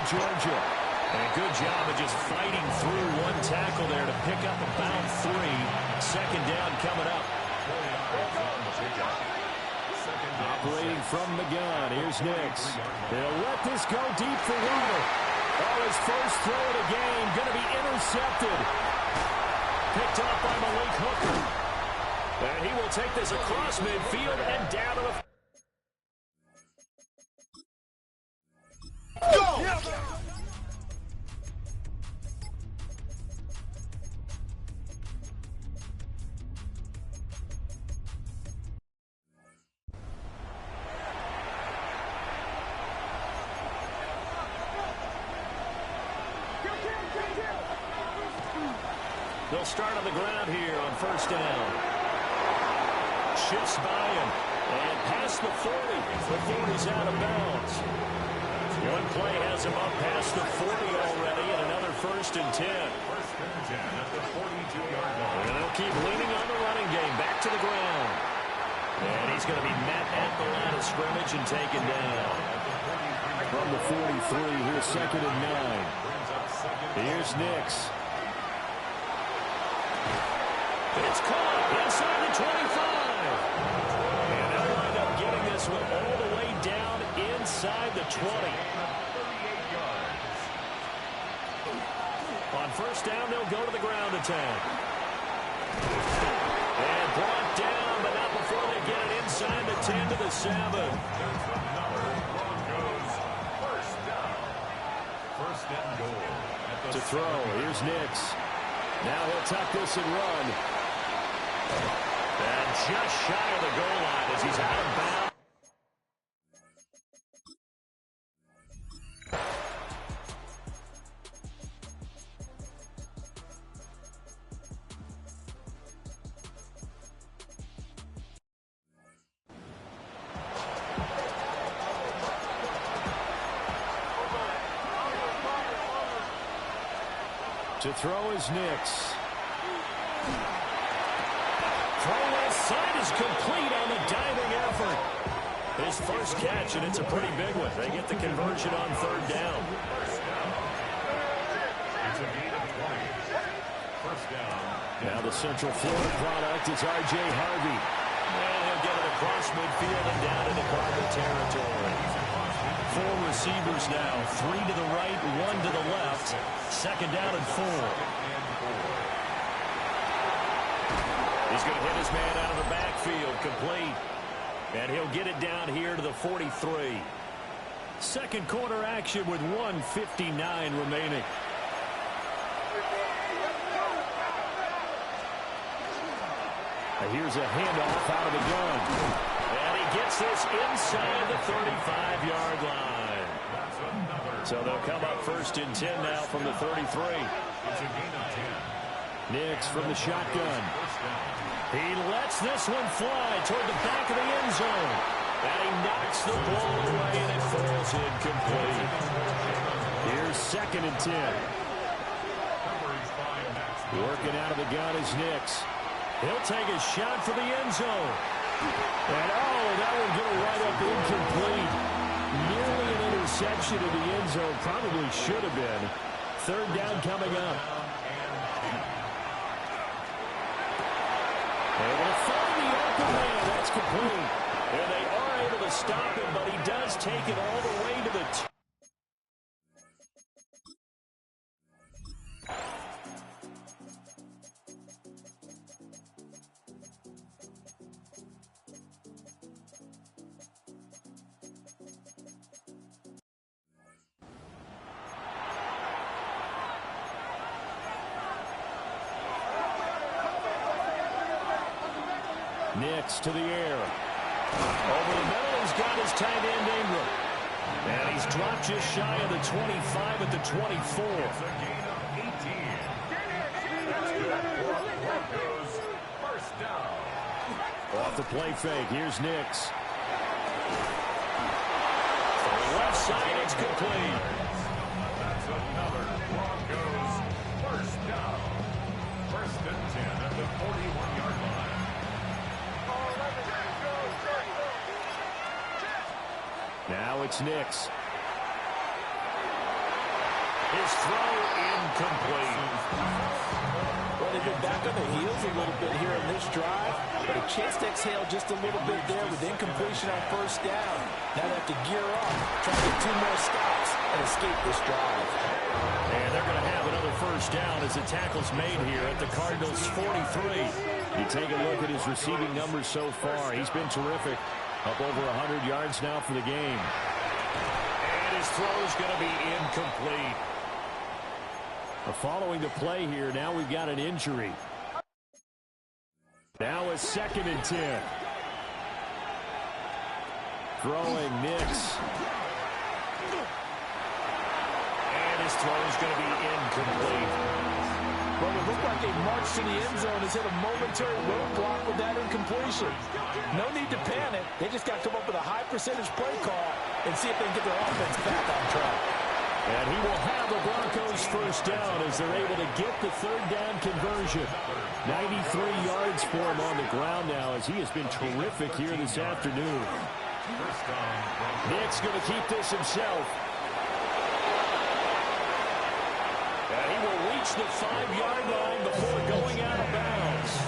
Georgia. And a good job of just fighting through one tackle there to pick up about 3. Second down coming up. Operating from the gun, here's Nix. They'll let this go deep for Waddle. Oh, his first throw of the game, going to be intercepted. Picked off by Malik Hooker. And he will take this across midfield and down to the... Go! They'll start on the ground here on first down. Shifts by him. And past the 40. The 40's out of bounds. One play has him up past the 40 already, and another first and 10. And they'll keep leaning on the running game. Back to the ground. And he's going to be met at the line of scrimmage and taken down. From the 43, here's second and 9. Here's Nix. It's caught inside the 25. And they'll wind up getting this one all the way down inside the 20. On first down, they'll go to the ground attack. And brought down, but not before they get it inside the 10 to the 7. First and goal. To throw, here's Nix. Now he'll tuck this and run. And just shy of the goal line as he's out of bounds. To throw is Nix. Throw left side is complete on the diving effort. His first catch, and it's a pretty big one. They get the conversion on third down. It's a gain of 20. First down. Now the Central Florida product is R.J. Harvey. And he'll get it across midfield and down into Cardinal territory. 4 receivers now. 3 to the right, 1 to the left. Second down and 4. He's going to hit his man out of the backfield, complete. And he'll get it down here to the 43. Second quarter action with 1:59 remaining. And here's a handoff out of the gun. And he gets this inside the 35-yard line. So they'll come up first and 10 now from the 33. It's a gain of 10. Nix from the shotgun. He lets this one fly toward the back of the end zone. And he knocks the ball away, and it falls incomplete. Here's second and 10. Working out of the gun is Nix. He'll take a shot for the end zone. And, oh, that will go right up incomplete. Nearly an interception in the end zone. Probably should have been. Third down coming up. Able to find the open man. That's complete. And they are able to stop him, but he does take it all the way to the... Nix to the air. Over the middle, he's got his tight end Ingram. And he's dropped just shy of the 25 at the 24. It's a gain of 18. First down. Off the play fake, here's Nix. For the left side, it's complete. That's another Broncos first down. First and 10 at the 41-yard line. Now it's Nix. His throw incomplete. Well, they've been back on their heels a little bit here in this drive, but a chance to exhale just a little bit there with incompletion on first down. Now they have to gear up, try to get 2 more stops, and escape this drive. And they're going to have another first down as the tackle's made here at the Cardinals' 43. You take a look at his receiving numbers so far. He's been terrific. Up over 100 yards now for the game. And his throw's going to be incomplete. Following the play here, now we've got an injury. Now a 2nd and 10. Throwing Nix. And his throw's going to be incomplete. Well, it looked like they marched to the end zone, has hit a momentary roadblock with that incompletion. No need to panic. They just got to come up with a high percentage play call and see if they can get their offense back on track. And he will have the Broncos first down as they're able to get the 3rd down conversion. 93 yards for him on the ground now as he has been terrific here this afternoon. Nick's going to keep this himself. And he will reach the 5-yard line before going out of bounds.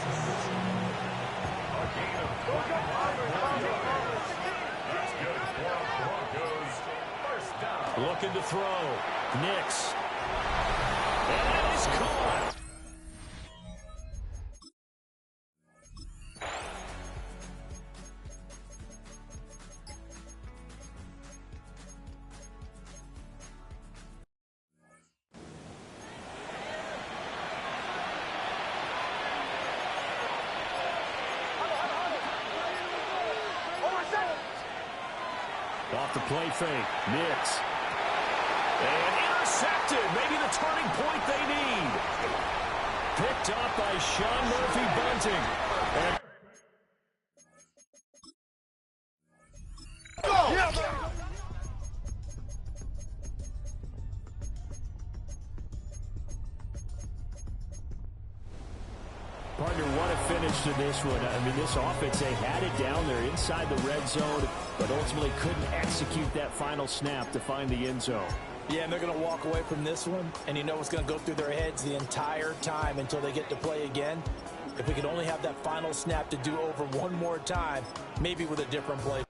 Looking to throw. Nix. And that is caught. Off the play fake. Nix. And intercepted. Maybe the turning point they need. Picked up by Sean Murphy-Bunting. And partner, what a finish to this one. I mean, this offense, they had it down there inside the red zone, but ultimately couldn't execute that final snap to find the end zone. Yeah, and they're going to walk away from this one, and you know what's going to go through their heads the entire time until they get to play again. If we could only have that final snap to do over one more time, maybe with a different play.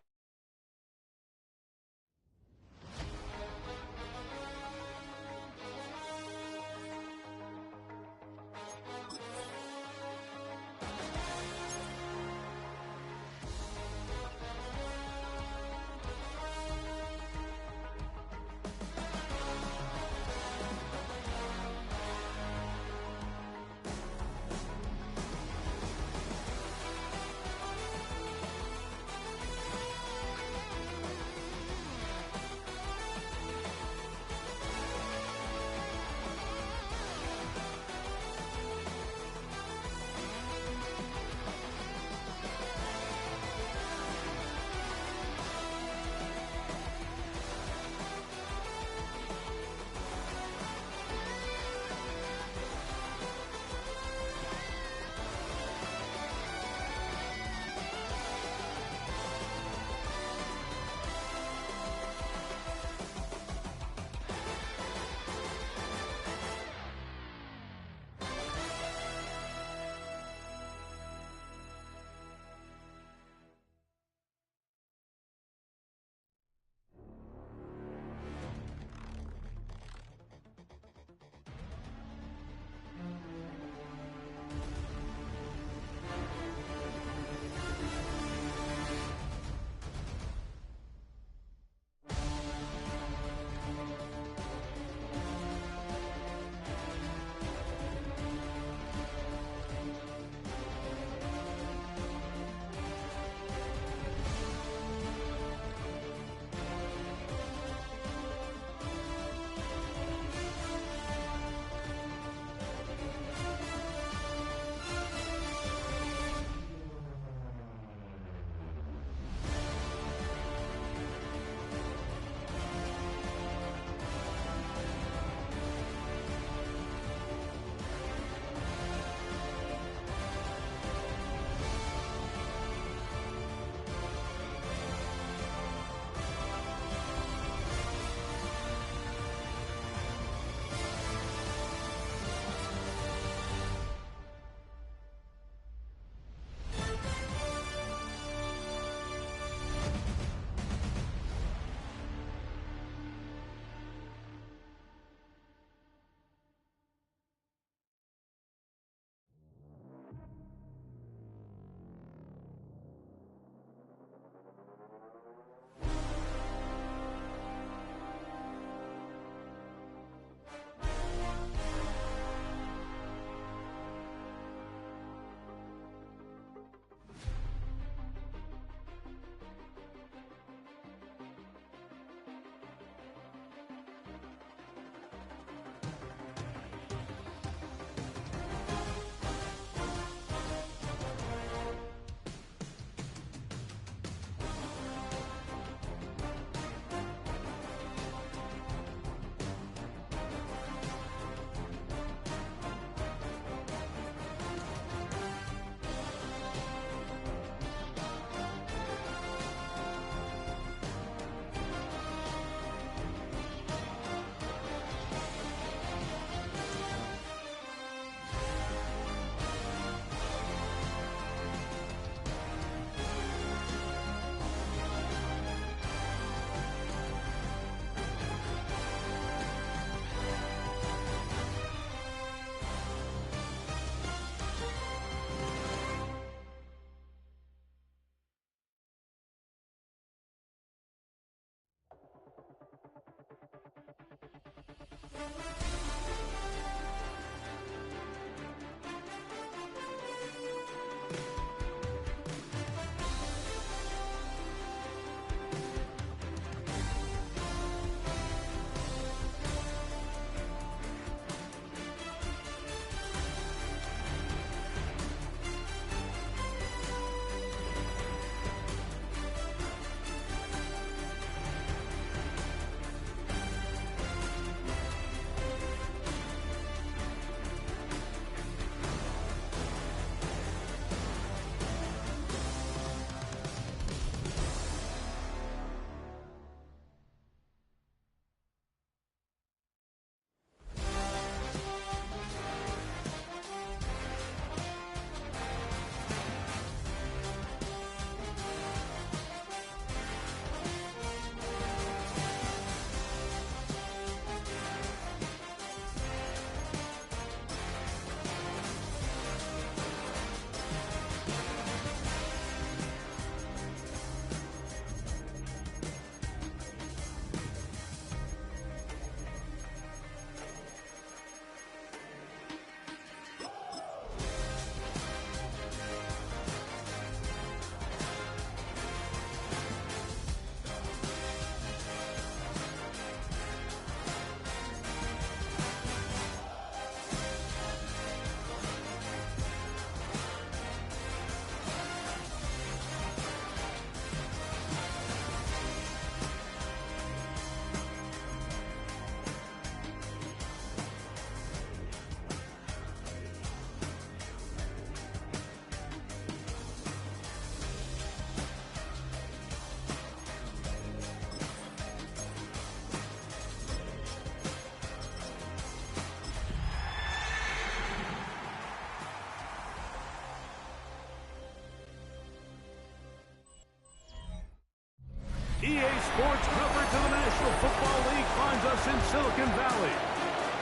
EA Sports coverage of the National Football League finds us in Silicon Valley.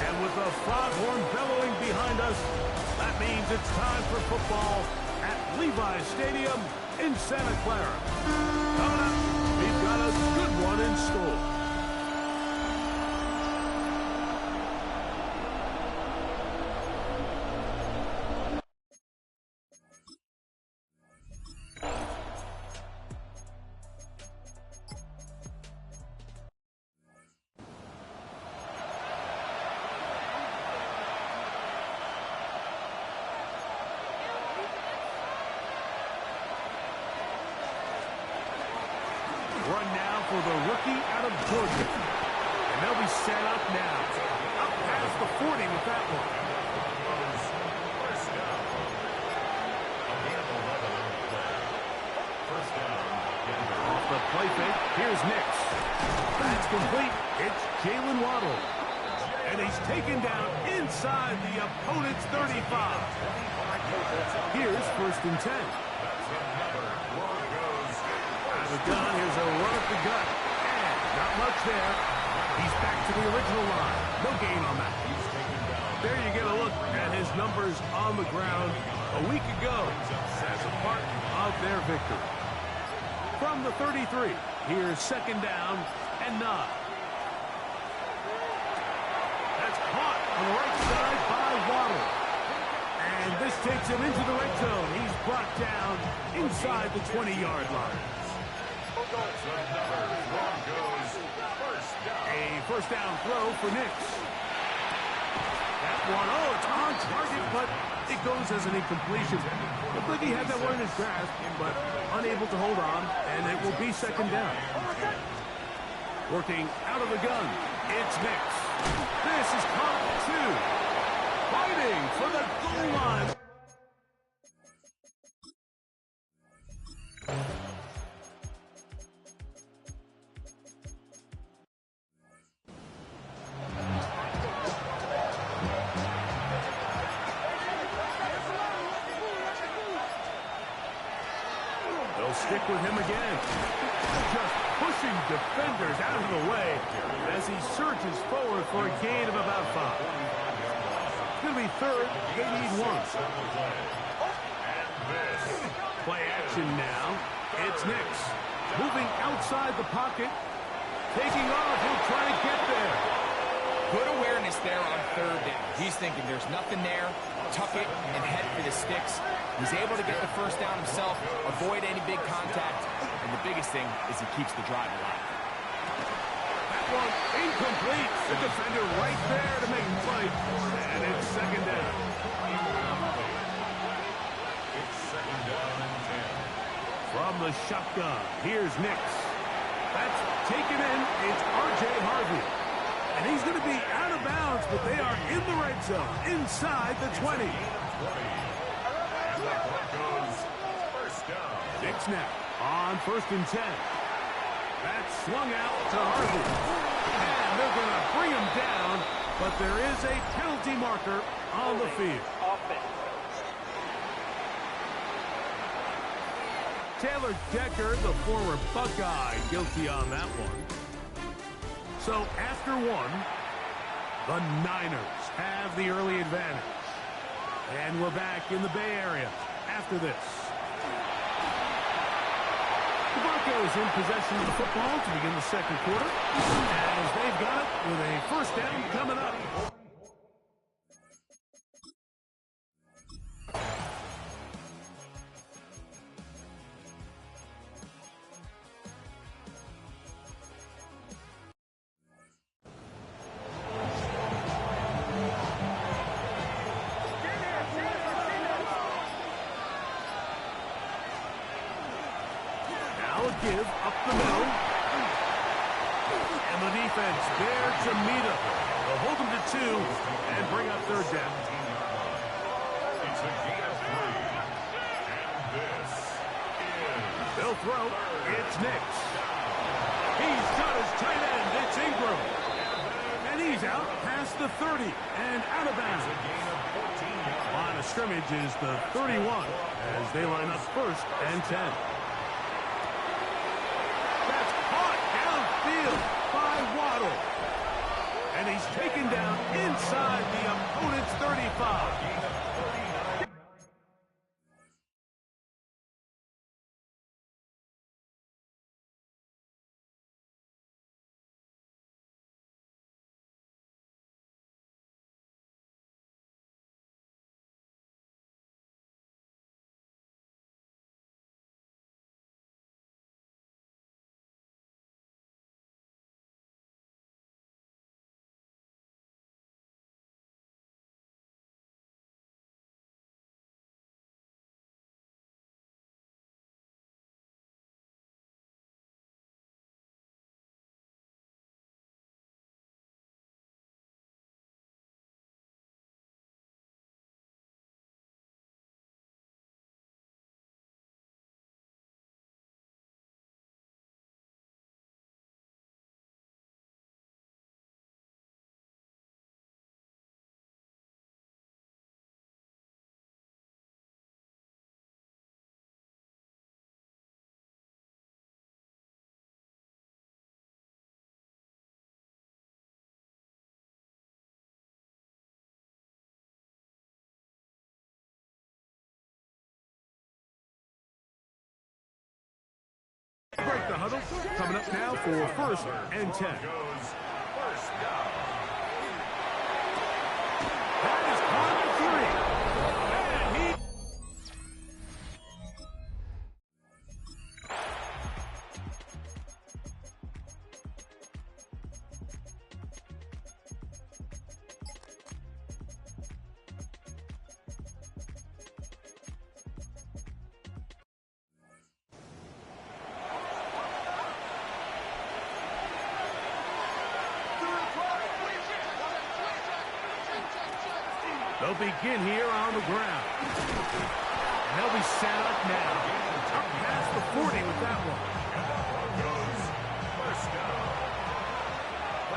And with the foghorn bellowing behind us, that means it's time for football at Levi's Stadium in Santa Clara. Coming up, we've got a good one in store. Run now for the rookie out of Georgia. And they'll be set up now. Up past the 40 with that one. Off the play fake, here's Nix. That's complete. It's Jalen Waddle. And he's taken down inside the opponent's 35. Here's 1st and 10. The gun, here's a run at the gut, and not much there. He's back to the original line. No gain on that. There you get a look at his numbers on the ground a week ago as a part of their victory. From the 33, here's 2nd down and 9. That's caught on the right side by Waddle. And this takes him into the red zone. He's brought down inside the 20-yard line. A 1st down throw for Nix. That one, it's on target, but it goes as an incompletion. Looked like he had that one in his grasp, but unable to hold on, and it will be 2nd down. Working out of the gun, it's Nix. This is caught 2. Fighting for the goal line. Stick with him again. Just pushing defenders out of the way as he surges forward for a gain of about 5. It's going to be 3rd. They need 1. Play action now. It's Nix. Moving outside the pocket. Taking off. He'll try to get there. Good awareness. it's there on third down. He's thinking there's nothing there, tuck it, and head for the sticks. He's able to get the first down himself, avoid any big contact, and the biggest thing is he keeps the drive alive. That one incomplete. The defender right there to make the play, and it's second down. It's second down and 10. From the shotgun, here's Nix. That's taken in. It's R.J. Harvey. And he's going to be out of bounds, but they are in the red zone, inside the 20. And the clock goes first down. Nix now on 1st and 10. That's swung out to Harvey. And they're going to bring him down, but there is a penalty marker on the field. Taylor Decker, the former Buckeye, guilty on that one. So after one, the Niners have the early advantage. And we're back in the Bay Area after this. The Broncos in possession of the football to begin the second quarter, as they've got it with a first down coming up. Give up the middle. And the defense there to meet him. They'll hold him to 2 and bring up third down. It's a gain of 3. And this is... They'll throw. It's Nix. He's got his tight end. It's Ingram. And he's out past the 30 and out of bounds. Line of scrimmage is the 31 as they line up 1st and 10. By Waddle. And he's taken down inside the opponent's 35. Break the huddle. Coming up now for 1st and 10. First down. That is caught at 3. And he... They'll begin here on the ground. And they'll be set up now. Up past the 40 with that one. Goes first down.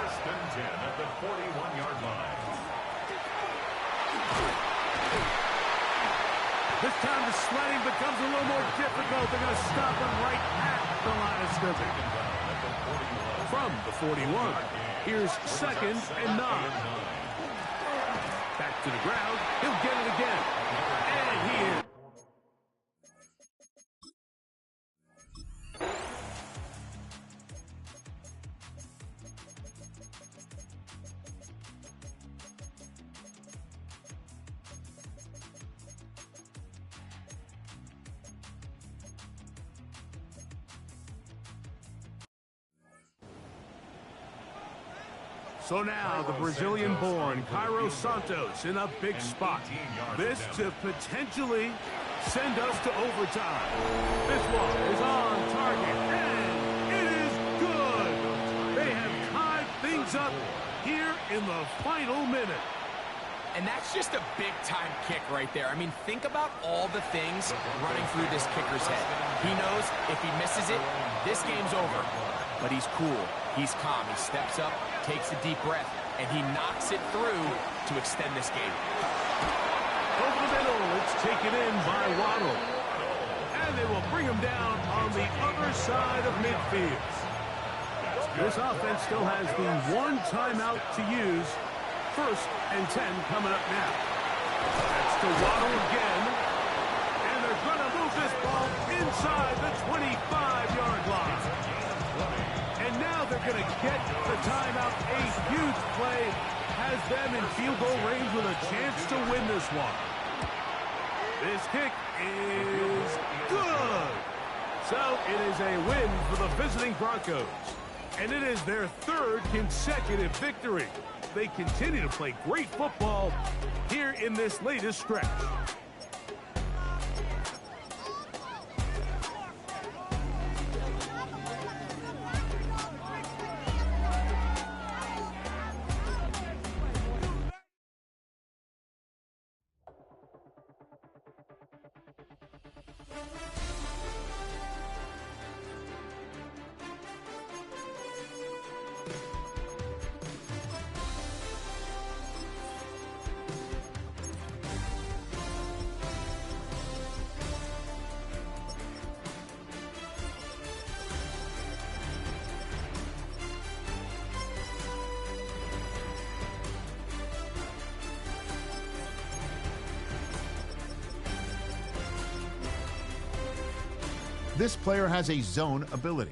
1st and 10 at the 41-yard line. This time the sledding becomes a little more difficult. They're going to stop him right at the line of scrimmage. From the 41, here's 2nd and 9. Back to the ground. He'll get it again. And he is. So now the Brazilian-born Cairo Santos in a big spot. This to potentially send us to overtime. This one is on target, and it is good. They have tied things up here in the final minute. And that's just a big-time kick right there. I mean, think about all the things running through this kicker's head. He knows if he misses it, this game's over. But he's cool. He's calm. He steps up, takes a deep breath, and he knocks it through to extend this game. Over the middle, it's taken in by Waddle. And they will bring him down on the other side of midfield. This offense still has the one timeout to use. 1st and 10 coming up now. That's to Waddle again. And they're going to move this ball inside the 25-yard line. And now they're going to get the timeout. A huge play has them in field goal range with a chance to win this one. This kick is good. So it is a win for the visiting Broncos. And it is their 3rd consecutive victory. They continue to play great football here in this latest stretch. This player has a zone ability.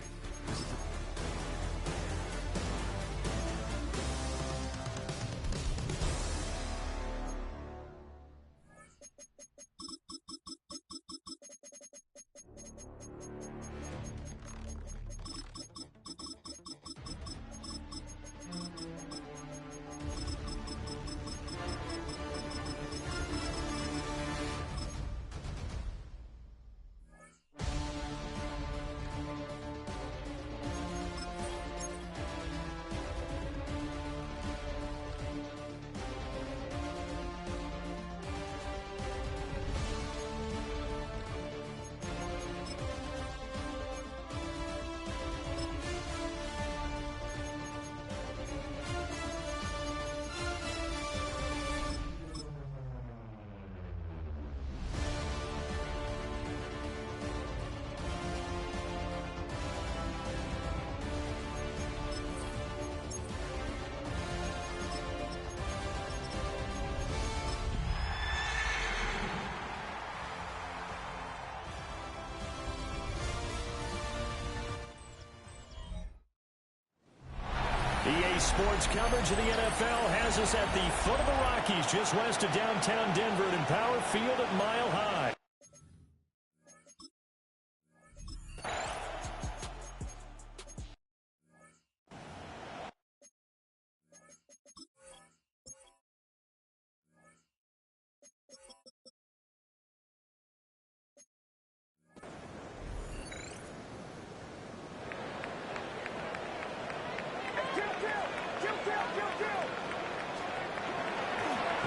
EA Sports coverage of the NFL has us at the foot of the Rockies, just west of downtown Denver at Empower Field at Mile High.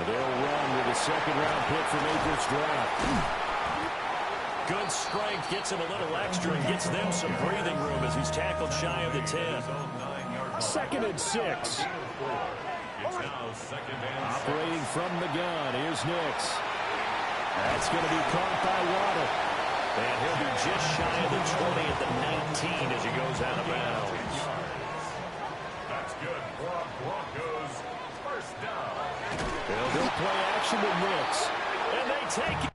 They'll run with a second-round pick from Akers draft. Good strength, gets him a little extra and gets them some breathing room as he's tackled shy of the 10. 2nd and 6. Operating from the gun, here's Nix. That's going to be caught by Waddle. And he'll be just shy of the 20 at the 19 as he goes out of bounds. That's good. Broncos, 1st down. They'll go play action with Nix. And they take it.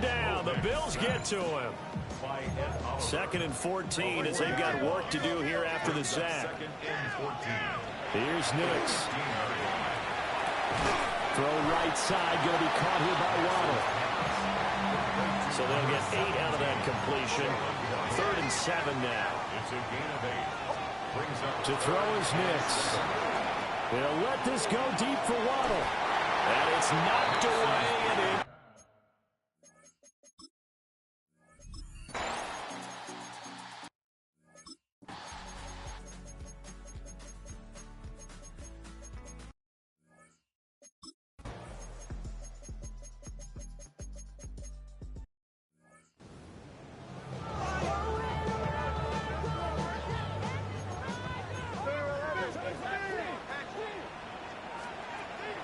Down. The Bills get to him. 2nd and 14 as they've got work to do here after the sack. Here's Nix. Throw right side. Going to be caught here by Waddle. So they'll get 8 out of that completion. 3rd and 7 now. It's a gain of 8. Brings up to throw is Nix. They'll let this go deep for Waddle. And it's knocked away and in.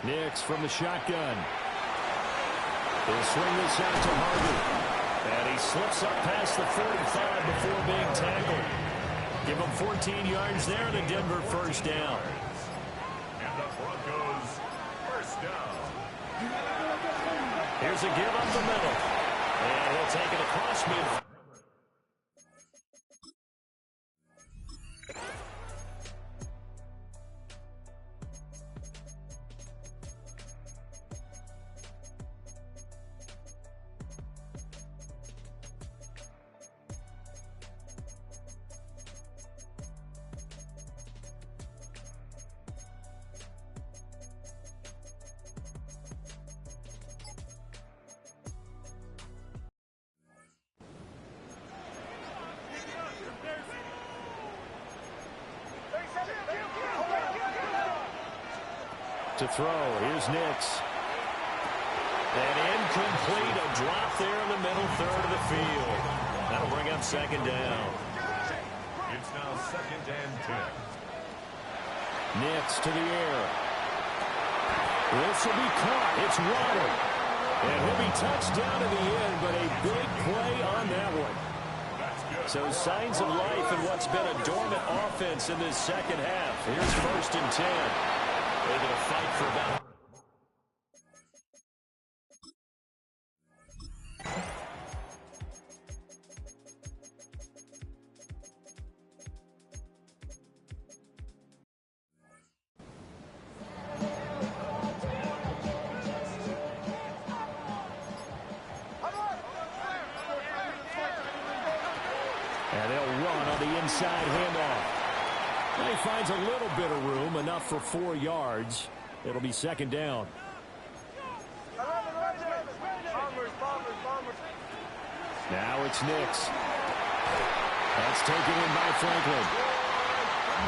Nix from the shotgun. He'll swing this out to Harvey. And he slips up past the 45 before being tackled. Give him 14 yards there and a Denver first down. And the Broncos first down. Here's a give up the middle. And he'll take it across midfield. To throw, here's Nix. And incomplete, a drop there in the middle third of the field. That'll bring up second down. It's now 2nd and 10. Nix to the air. This will be caught. It's Waddle. And he'll be touched down to the end, but a big play on that one. So signs of life in what's been a dormant offense in this second half. Here's 1st and 10. They're going to fight for about. And they'll run on the inside handoff. And he finds a little bit of room, enough for 4 yards. It'll be 2nd down. Now it's Nix. That's taken in by Franklin.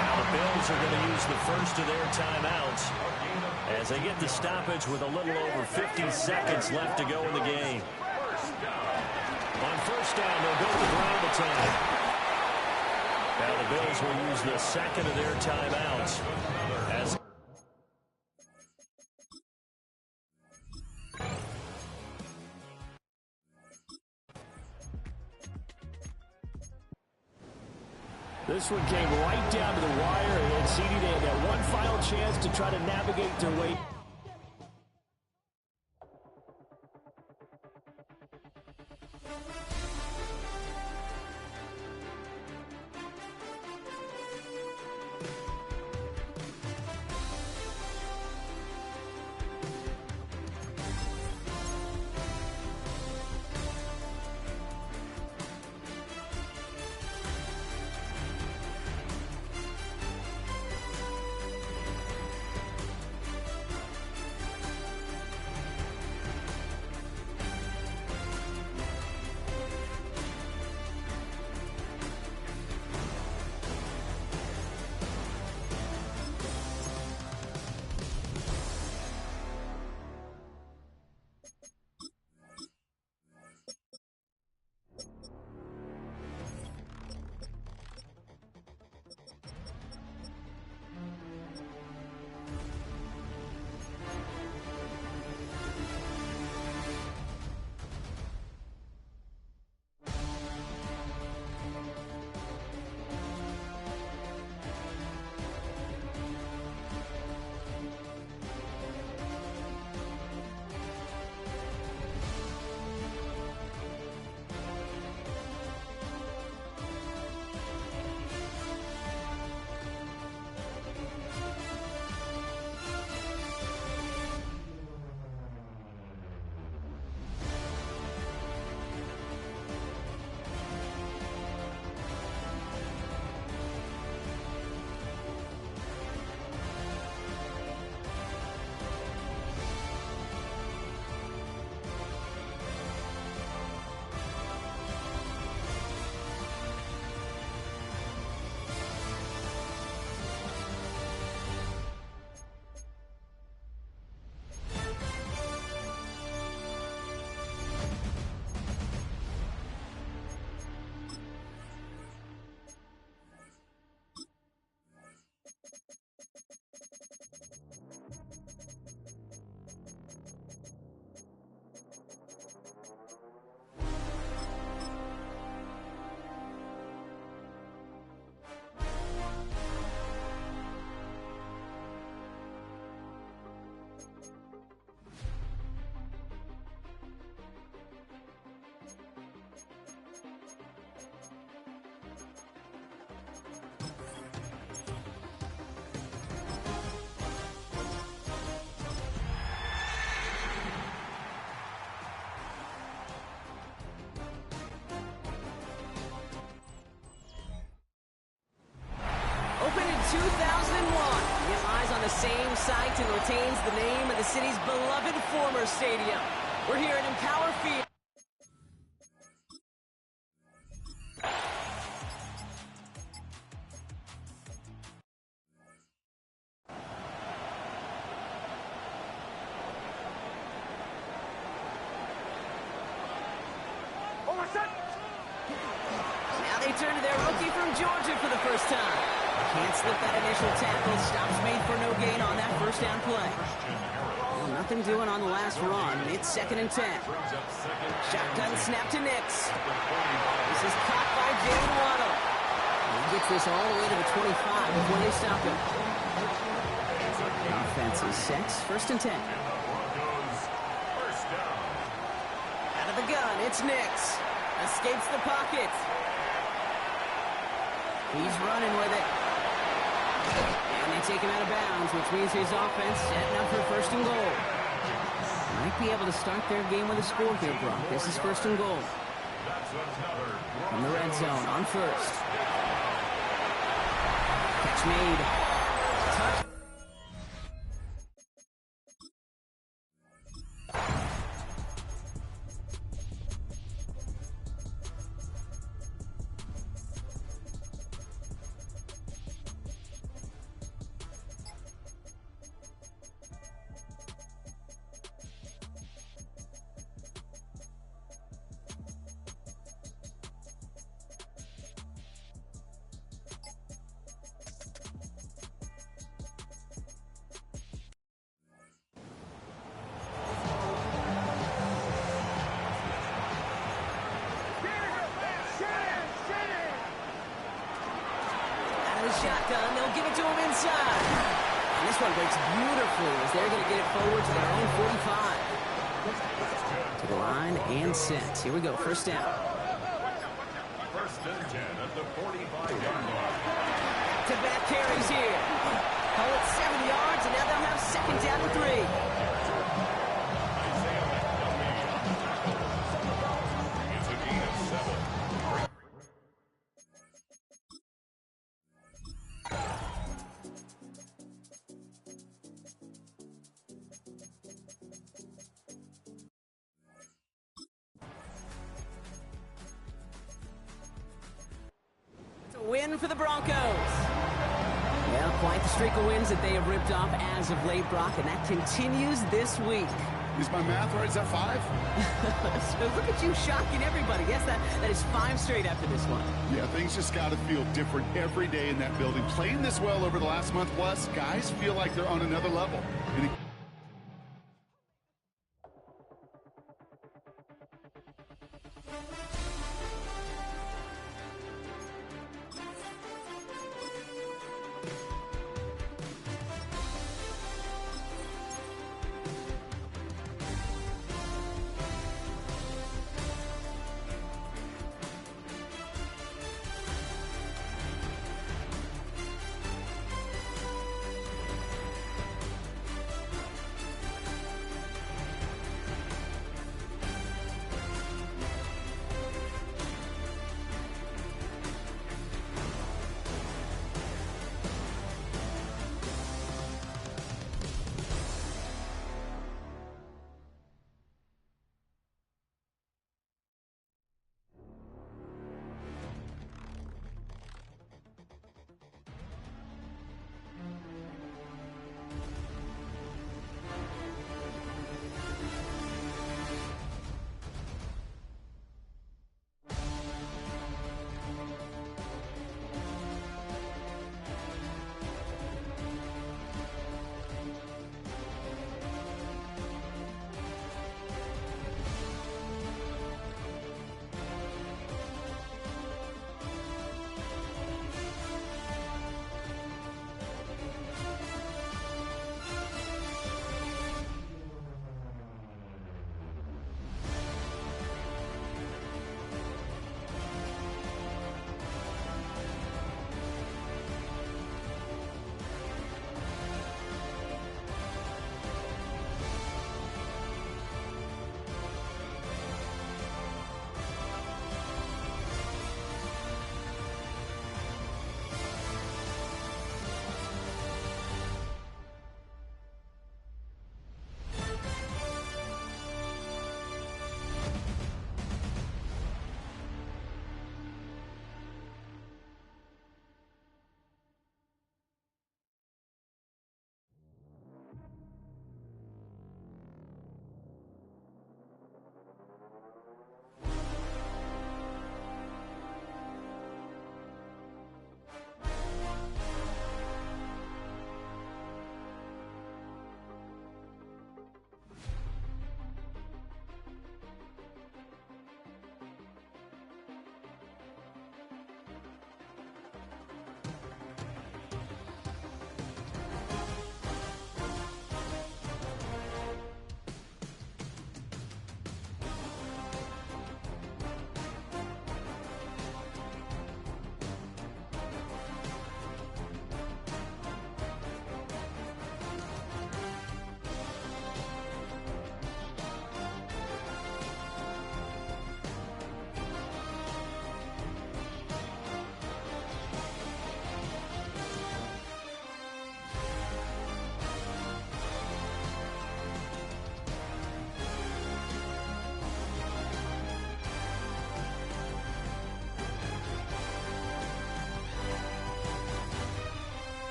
Now the Bills are going to use the first of their timeouts as they get the stoppage with a little over 50 seconds left to go in the game. On first down, they'll go to the ground attack. Now the Bills will use the second of their timeouts as this one came right down to the wire, and CD, they had that one final chance to try to navigate their way. 2001. It lies on the same site and retains the name of the city's beloved former stadium. We're here at Empower Field. Now they turn to their rookie from Georgia for the first time. Can't slip that initial tackle. Stops made for no gain on that first down play. Well, nothing doing on the last run. It's 2nd and 10. Shotgun snap to Nix. This is caught by Jalen Waddle. He gets this all the way to the 25 before they stop him. Offense is set. 1st and 10. Out of the gun, it's Nix. Escapes the pocket. He's running with it. And they take him out of bounds, which means his offense setting up for 1st and goal. Might be able to start their game with a score here, Brock. This is 1st and goal. From the red zone on 1st. Catch made. Touch. Shotgun, they'll give it to him inside. And this one breaks beautifully as they're going to get it forward to their own 45. To the line and sent. Here we go, 1st down. 1st and 10 at the 45-yard line. Back-to-back carries here. Call it 7 yards, and now they'll have 2nd down and 3. It's a gain of 7. Win for the Broncos. Well, quite the streak of wins that they have ripped off as of late, Brock, and that continues this week. Is my math right? Is that 5? So look at you shocking everybody. Yes, that is 5 straight after this one. Yeah, things just got to feel different every day in that building. Playing this well over the last month plus, guys feel like they're on another level. And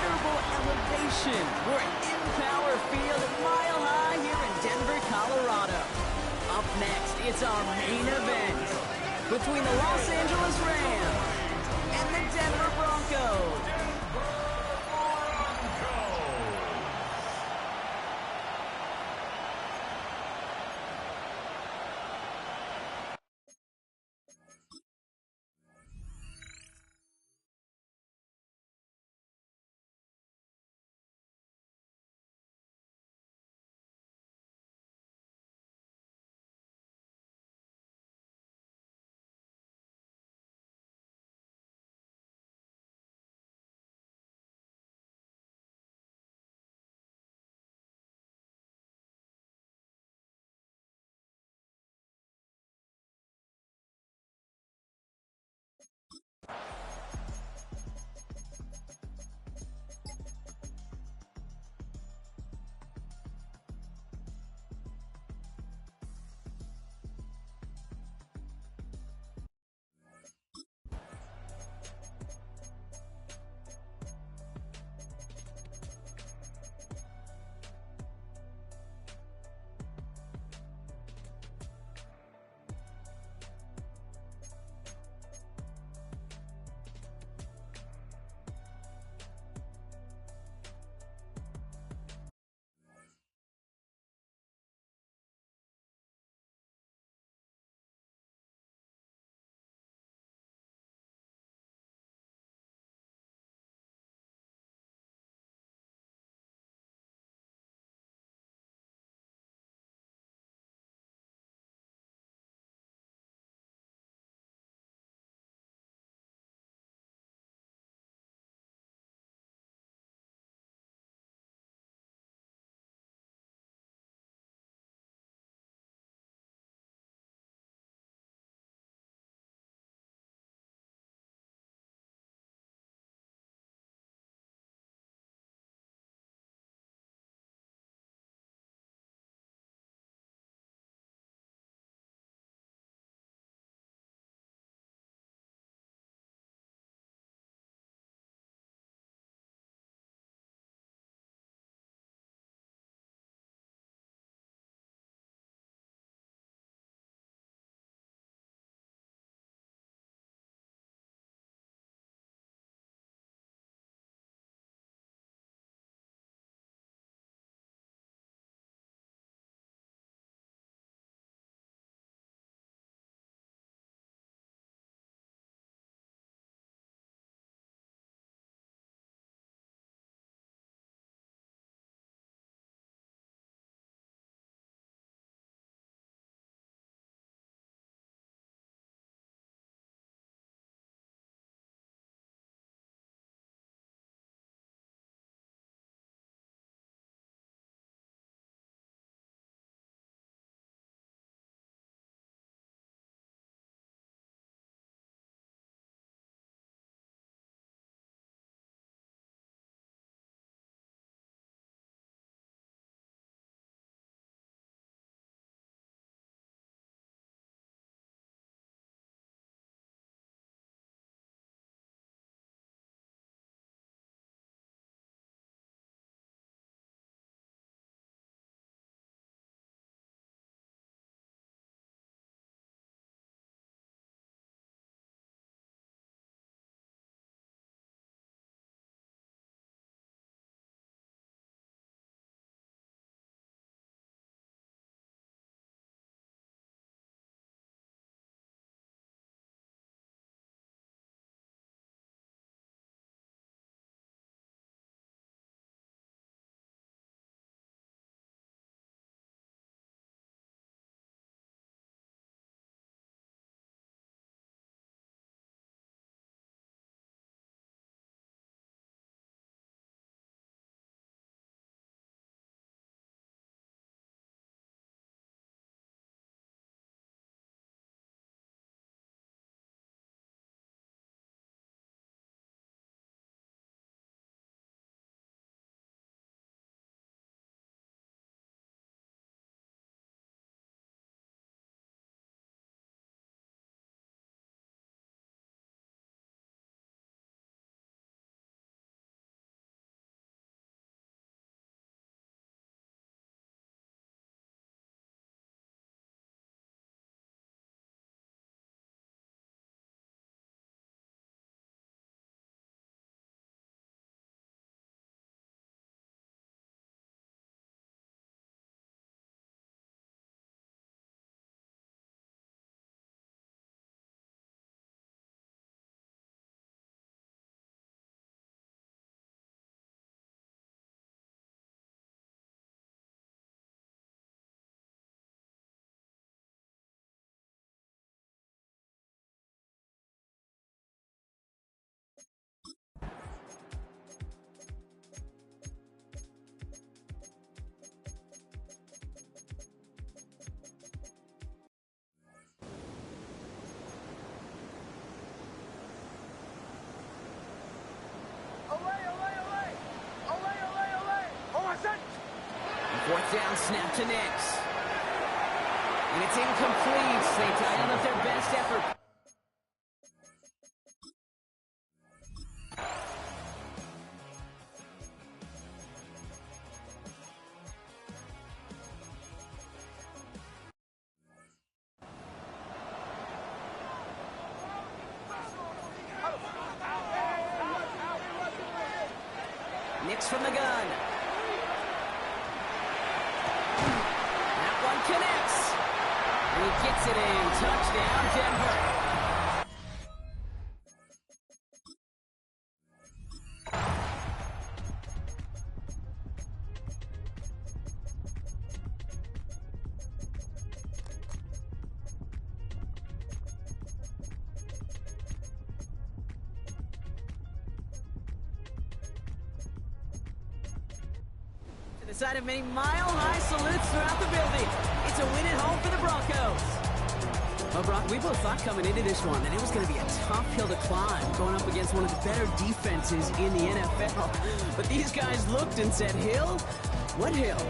considerable elevation. We're in Power Field, Mile High here in Denver, Colorado. Up next, it's our main event between the Los Angeles Rams and the Denver Broncos. Fourth down snap to Nix. And it's incomplete. They tie up their best effort. Nix from the gun. That one connects. And he gets it in. Touchdown, Denver. The side of many mile-high salutes throughout the building. It's a win at home for the Broncos. Well, Brock, we both thought coming into this one that it was going to be a tough hill to climb, going up against one of the better defenses in the NFL. But these guys looked and said, Hill? What hill?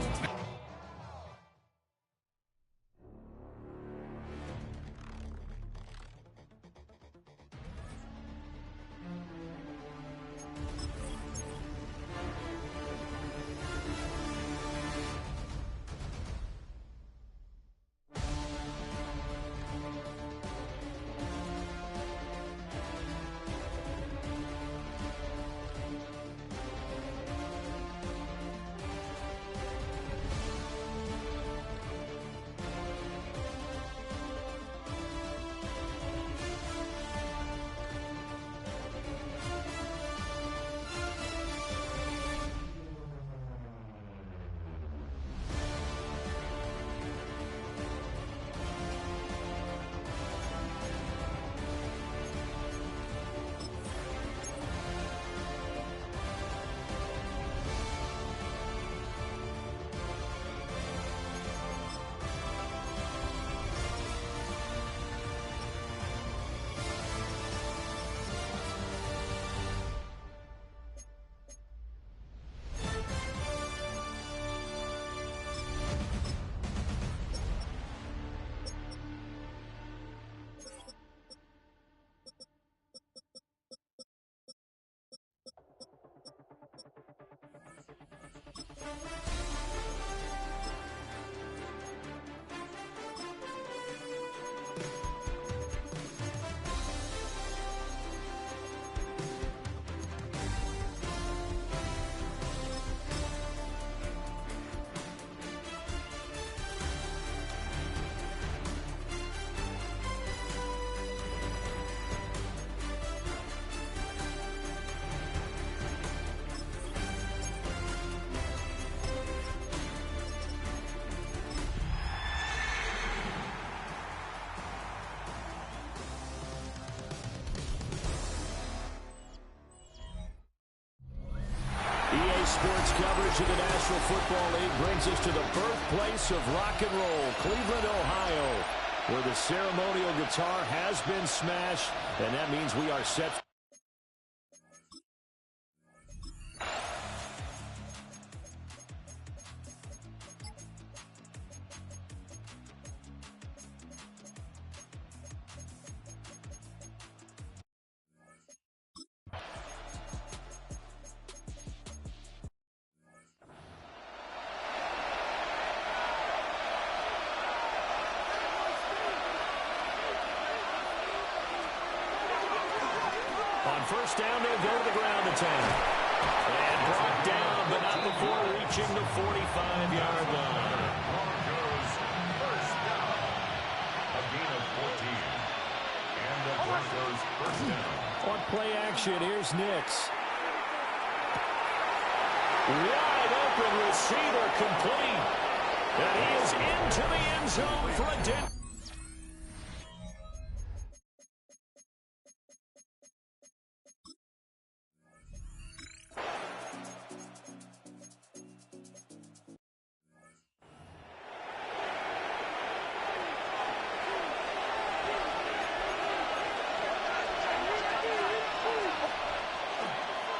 Sports coverage of the National Football League brings us to the birthplace of rock and roll, Cleveland, Ohio, where the ceremonial guitar has been smashed, and that means we are set. On first down, they'll go to the ground attack. And brought down, but not before reaching the 45-yard line. Broncos first down. A gain of 14. And the Broncos first down. On play action, here's Nix. Wide open receiver complete. And he is into the end zone for a dent.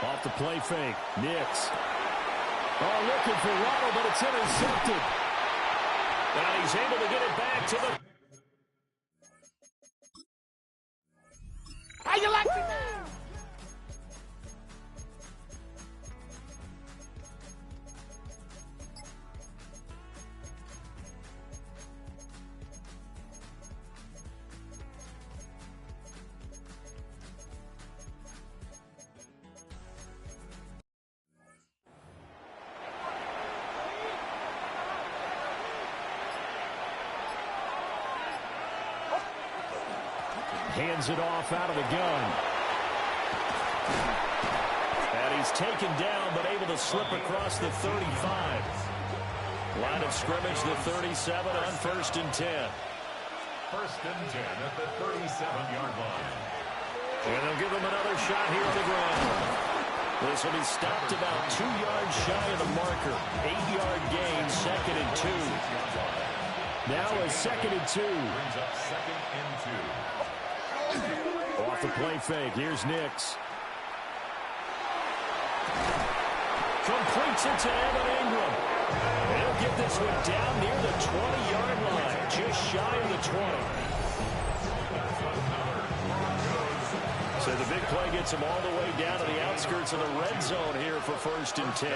Off the play fake, Nix. Oh, looking for Waddle, but it's intercepted. And he's able to get it back to the... How you like me now? Hands it off out of the gun. And he's taken down, but able to slip across the 35. Line of scrimmage, the 37 on 1st and 10. 1st and 10 at the 37-yard line. And they'll give him another shot here on the ground. This will be stopped about 2 yards shy of the marker. 8-yard gain, 2nd and 2. Now a 2nd and 2. Brings up 2nd and 2. Off the play fake. Here's Nix. Completes it to Evan Ingram. He'll get this one down near the 20-yard line. Just shy of the 20. So the big play gets him all the way down to the outskirts of the red zone here for 1st and 10.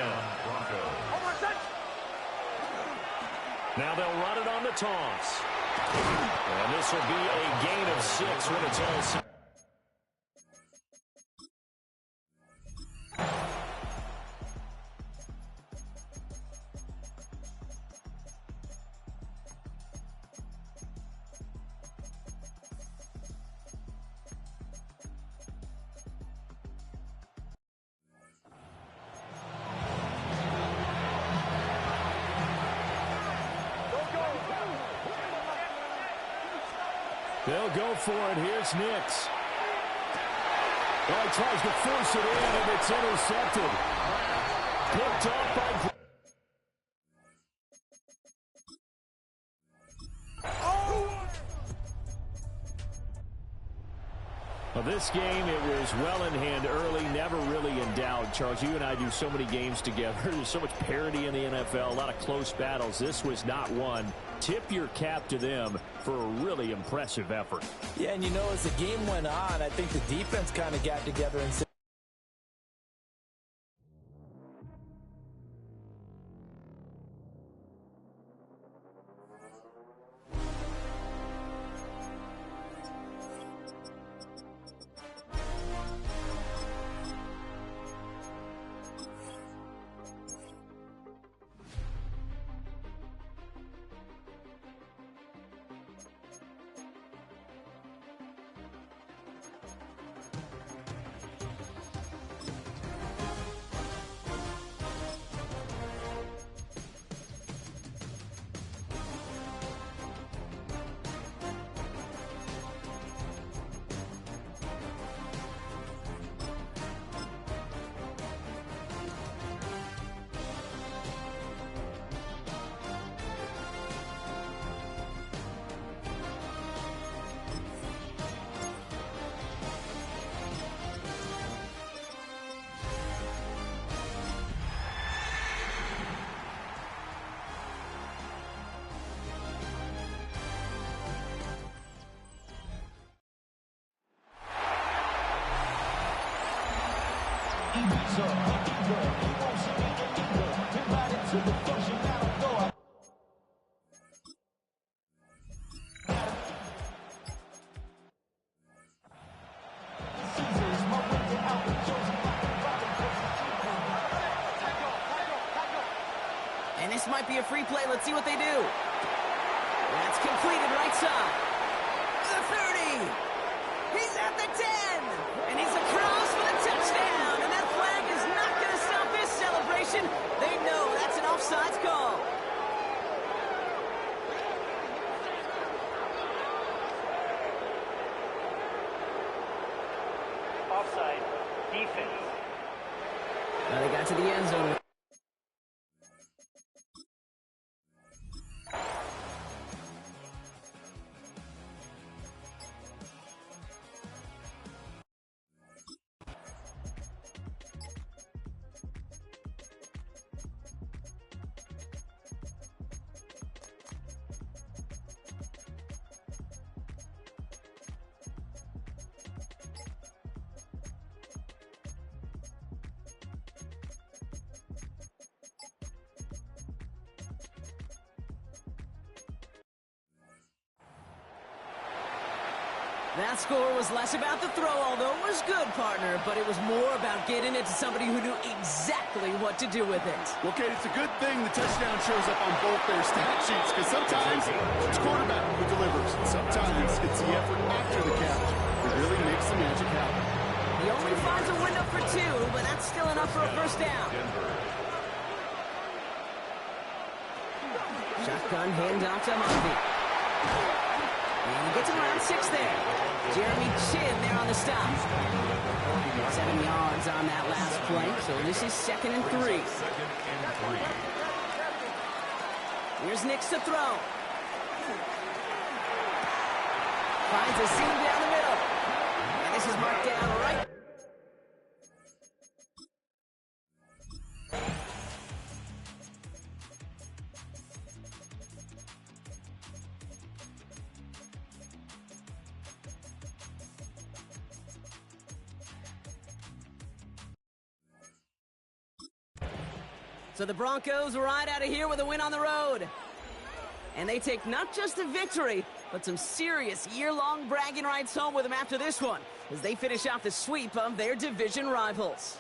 Now they'll run it on the toss. And this will be a gain of 6 when it's all set. They'll go for it. Here's Nix. Oh, he tries to force it in, and it's intercepted. Picked off by... Well, this game, it was well in hand early, never really in doubt. Charles, you and I do so many games together. There's so much parity in the NFL, a lot of close battles. This was not one. Tip your cap to them for a really impressive effort. Yeah, and you know, as the game went on, I think the defense kind of got together and said, and this might be a free play. Let's see what they do. That's completed right side. The 30. He's at the 10. And he's across for the touchdown. And that flag is not going to stop this celebration. They know that's an offsides call. Offside. Defense. Now they got to the end zone. That score was less about the throw, although it was good, partner, but it was more about getting it to somebody who knew exactly what to do with it. Well, Kate, it's a good thing the touchdown shows up on both their stat sheets, because sometimes it's quarterback who delivers. Sometimes it's the effort after the catch that really makes the magic happen. He only finds a window for 2, but that's still enough for a first down. Shotgun handoff to Harvey. And he gets around 6 there. Jeremy Chin there on the stop. 7 yards on that last play, so this is 2nd and 3. Here's Nix to throw. Finds a seam down the middle. And this is marked down right. So the Broncos ride out of here with a win on the road. And they take not just a victory, but some serious year-long bragging rights home with them after this one, as they finish off the sweep of their division rivals.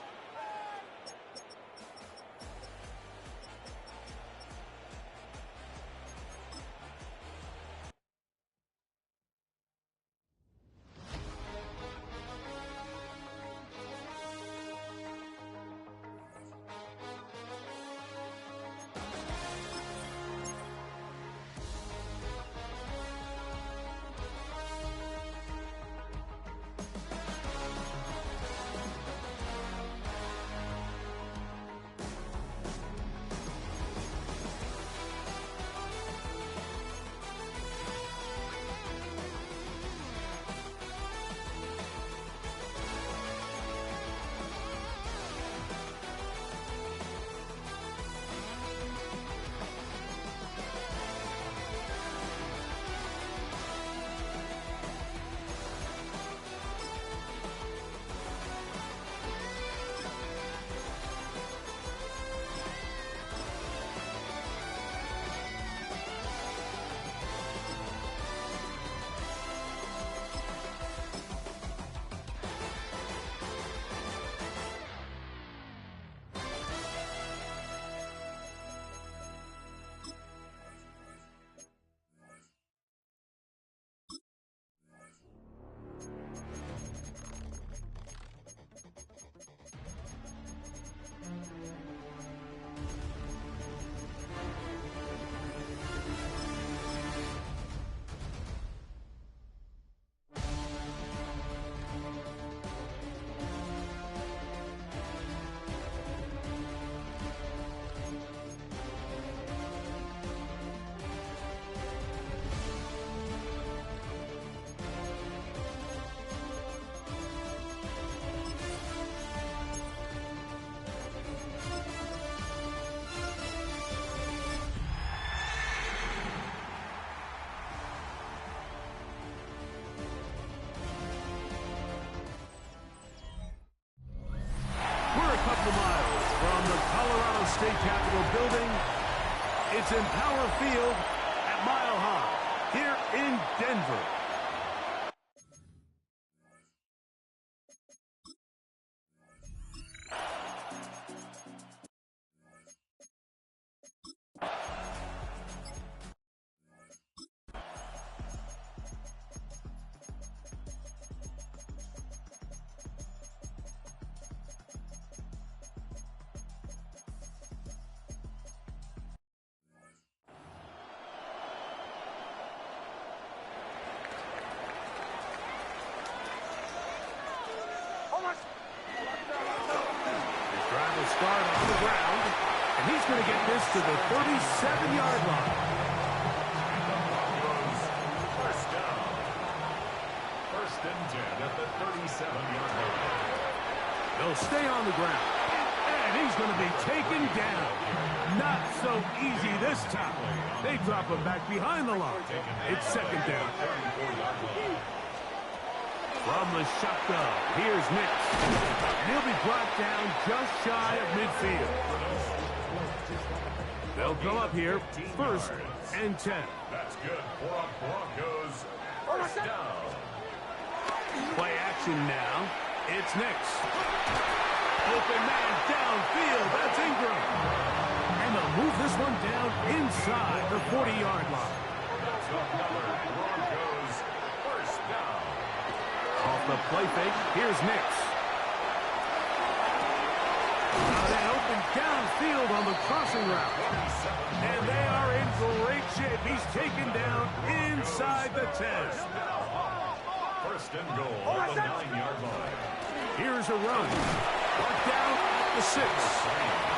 State Capitol building. It's in Power Field at Mile High here in Denver. Start on the ground, and he's going to get this to the 37-yard line. First down. 1st and 10 at the 37-yard line. They'll stay on the ground, and he's going to be taken down. Not so easy this time. They drop him back behind the line. It's 2nd down. From the shotgun, here's Nix. And he'll be brought down just shy of midfield. They'll come up here, 1st and 10. That's good for a Broncos first down. Play action now. It's Nix. Open man downfield. That's Ingram. And they'll move this one down inside the 40-yard line. Broncos first down. Off the play fake, here's Nix. Now they open downfield on the crossing route. And they are in great shape. He's taken down inside the 10. First and goal on the 9-yard line. Here's a run. Down at the 6.